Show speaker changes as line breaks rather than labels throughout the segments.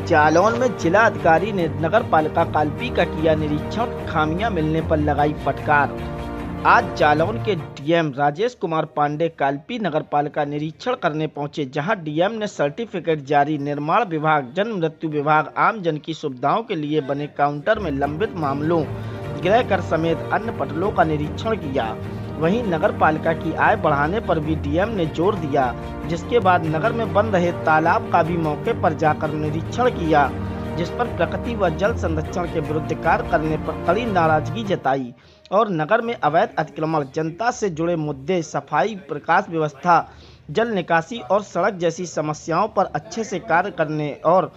जालौन में जिला अधिकारी ने नगर पालिका कालपी का किया निरीक्षण, खामियां मिलने पर लगाई फटकार। आज जालौन के डीएम राजेश कुमार पांडे कालपी नगर पालिका निरीक्षण करने पहुंचे, जहां डीएम ने सर्टिफिकेट जारी, निर्माण विभाग, जन्म मृत्यु विभाग, आम जन की सुविधाओं के लिए बने काउंटर में लंबित मामलों, गृह कर समेत अन्य पटलों का निरीक्षण किया। वहीं नगर पालिका की आय बढ़ाने पर भी डीएम ने जोर दिया, जिसके बाद नगर में बन रहे तालाब का भी मौके पर जाकर निरीक्षण किया, जिस पर प्रकृति व जल संरक्षण के विरुद्ध कार्य करने पर कड़ी नाराजगी जताई और नगर में अवैध अतिक्रमण, जनता से जुड़े मुद्दे, सफाई, प्रकाश व्यवस्था, जल निकासी और सड़क जैसी समस्याओं पर अच्छे से कार्य करने और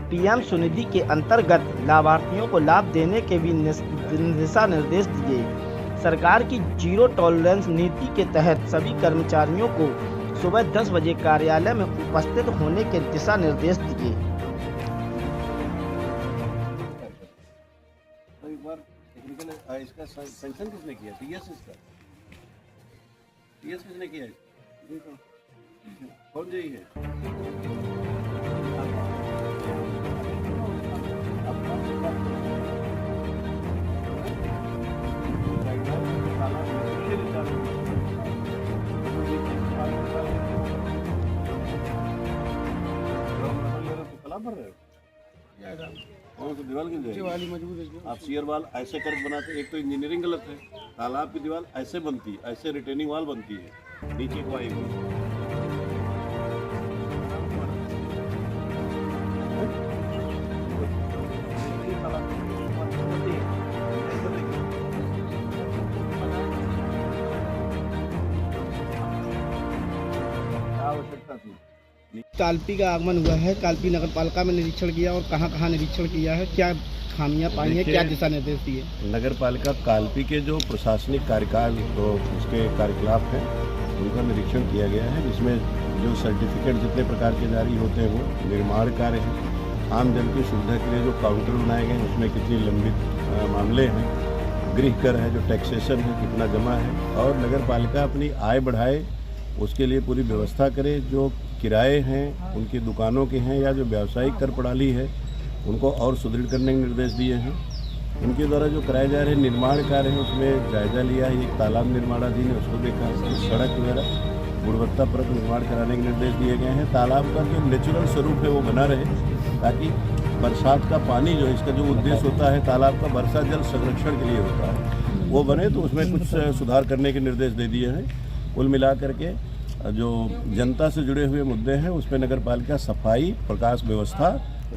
पीएम स्वनिधि के अंतर्गत लाभार्थियों को लाभ देने के भी दिशा निर्देश दिए। सरकार की जीरो टॉलरेंस नीति के तहत सभी कर्मचारियों को सुबह 10 बजे कार्यालय में उपस्थित होने के दिशा निर्देश दिए।
तो एक बार टेक्निकल इसका सैंक्शन किसने किया? टीएस इसका टीएस किसने किया? कौन जी है? भर रहे हो दीवार की मजबूत है। आप सीयर वाल ऐसे कर बनाते, एक तो इंजीनियरिंग गलत है। तालाब की दीवार ऐसे बनती है, ऐसे रिटेनिंग वाल बनती है, नीचे को आएगी। आवश्यकता थी।
कालपी का आगमन हुआ है, कालपी नगर पालिका में निरीक्षण किया और कहां निरीक्षण किया है, क्या खामियां पाई हैं, क्या दिशा निर्देश दिए?
नगर पालिका कालपी के जो प्रशासनिक कार्यकाल तो उसके कार्यकलाप हैं उनका निरीक्षण किया गया है, जिसमें जो सर्टिफिकेट जितने प्रकार के जारी होते हैं वो निर्माण कार्य है, आम जन की सुविधा के लिए जो काउंटर बनाए गए हैं उसमें कितनी लंबित मामले हैं, गृह कर है, जो टैक्सेशन है कितना जमा है, और नगर पालिका अपनी आय बढ़ाए उसके लिए पूरी व्यवस्था करे। जो किराए हैं उनकी दुकानों के हैं या जो व्यावसायिक कर प्रणाली है उनको और सुदृढ़ करने के निर्देश दिए हैं। उनके द्वारा जो कराए जा रहे निर्माण कार्य हैं उसमें जायजा लिया है। एक तालाब निर्माणाधीन है उसको देखा, सड़क वगैरह गुणवत्तापरक निर्माण कराने के निर्देश दिए गए हैं। तालाब का जो नेचुरल स्वरूप है वो बना रहे, ताकि बरसात का पानी जो इसका जो उद्देश्य होता है तालाब का वर्षा जल संरक्षण के लिए होता है वो बने, तो उसमें कुछ सुधार करने के निर्देश दे दिए हैं। कुल मिला करके जो जनता से जुड़े हुए मुद्दे हैं उस पर नगर पालिका सफाई, प्रकाश व्यवस्था,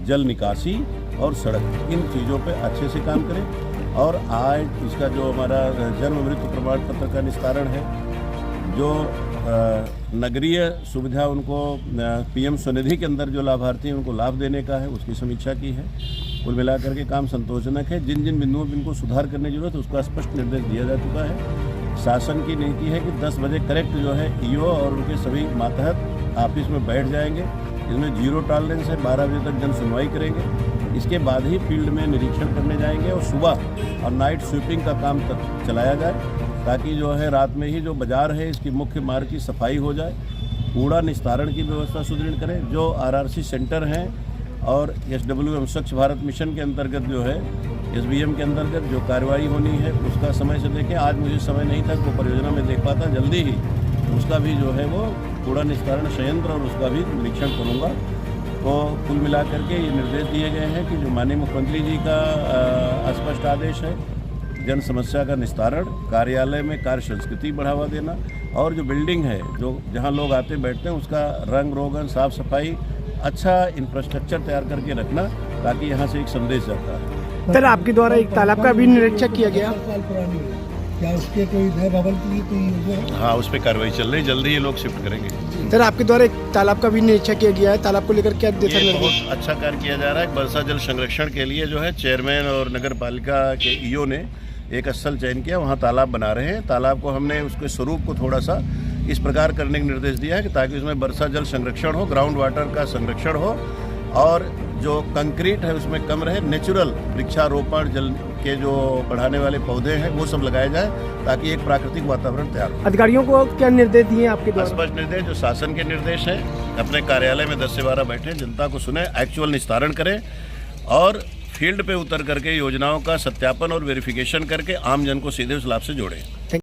जल निकासी और सड़क, इन चीज़ों पे अच्छे से काम करे। और आज इसका जो हमारा जन्म मृत्यु प्रमाण पत्र का निस्तारण है, जो नगरीय सुविधा उनको पीएम स्वनिधि के अंदर जो लाभार्थी हैं उनको लाभ देने का है, उसकी समीक्षा की है। कुल मिलाकर के काम संतोषजनक है। जिन जिन बिंदुओं पर इनको सुधार करने की जरूरत है उसका स्पष्ट निर्देश दिया जा चुका है। शासन की नीति है कि 10 बजे करेक्ट जो है ईओ और उनके सभी मातहत ऑफिस में बैठ जाएंगे। इसमें जीरो टॉलरेंस है, 12 बजे तक जन सुनवाई करेंगे। इसके बाद ही फील्ड में निरीक्षण करने जाएंगे और सुबह और नाइट स्वीपिंग का काम तक चलाया जाए, ताकि जो है रात में ही जो बाजार है इसकी मुख्य मार्ग की सफाई हो जाए। कूड़ा निस्तारण की व्यवस्था सुदृढ़ करें। जो आरआरसी सेंटर हैं और SWM स्वच्छ भारत मिशन के अंतर्गत जो है SBM के अंतर्गत जो कार्रवाई होनी है उसका समय से देखें। आज मुझे समय नहीं था, वो परियोजना में देख पाता, जल्दी ही उसका भी जो है वो कूड़ा निस्तारण संयंत्र और उसका भी निरीक्षण करूँगा। तो कुल मिला करके ये निर्देश दिए गए हैं कि जो माननीय मुख्यमंत्री जी का स्पष्ट आदेश है, जन समस्या का निस्तारण, कार्यालय में कार्य संस्कृति बढ़ावा देना, और जो बिल्डिंग है जो जहाँ लोग आते बैठते हैं उसका रंग रोगन, साफ सफाई, अच्छा इंफ्रास्ट्रक्चर तैयार करके रखना, ताकि यहाँ से एक संदेश जाता है।
सर, आपके द्वारा एक तालाब का भी निरीक्षण किया गया,
क्या उसके कोई नए भवन की कोई योजना?
हाँ, उस पर कार्रवाई चल रही, जल्दी ये लोग शिफ्ट करेंगे।
सर, आपके द्वारा एक तालाब का भी निरीक्षण किया गया है, तालाब को लेकर क्या दिशा निर्देश?
बहुत अच्छा कार्य किया जा रहा है। वर्षा जल संरक्षण के लिए जो है चेयरमैन और नगर पालिका के ईओ ने एक स्थल चयन किया, वहाँ तालाब बना रहे हैं। तालाब को हमने उसके स्वरूप को थोड़ा सा इस प्रकार करने का निर्देश दिया है कि ताकि उसमें वर्षा जल संरक्षण हो, ग्राउंड वाटर का संरक्षण हो, और जो कंक्रीट है उसमें कम रहे, नेचुरल वृक्षारोपण, जल के जो बढ़ाने वाले पौधे हैं वो सब लगाए जाए ताकि एक प्राकृतिक वातावरण तैयार हो।
अधिकारियों को क्या निर्देश दिए आपके द्वारा?
स्पष्ट निर्देश जो शासन के निर्देश हैं, अपने कार्यालय में 10 से 12 बैठे, जनता को सुने, एक्चुअल निस्तारण करें और फील्ड पे उतर करके योजनाओं का सत्यापन और वेरिफिकेशन करके आम जन को सीधे उस लाभ से जोड़ें।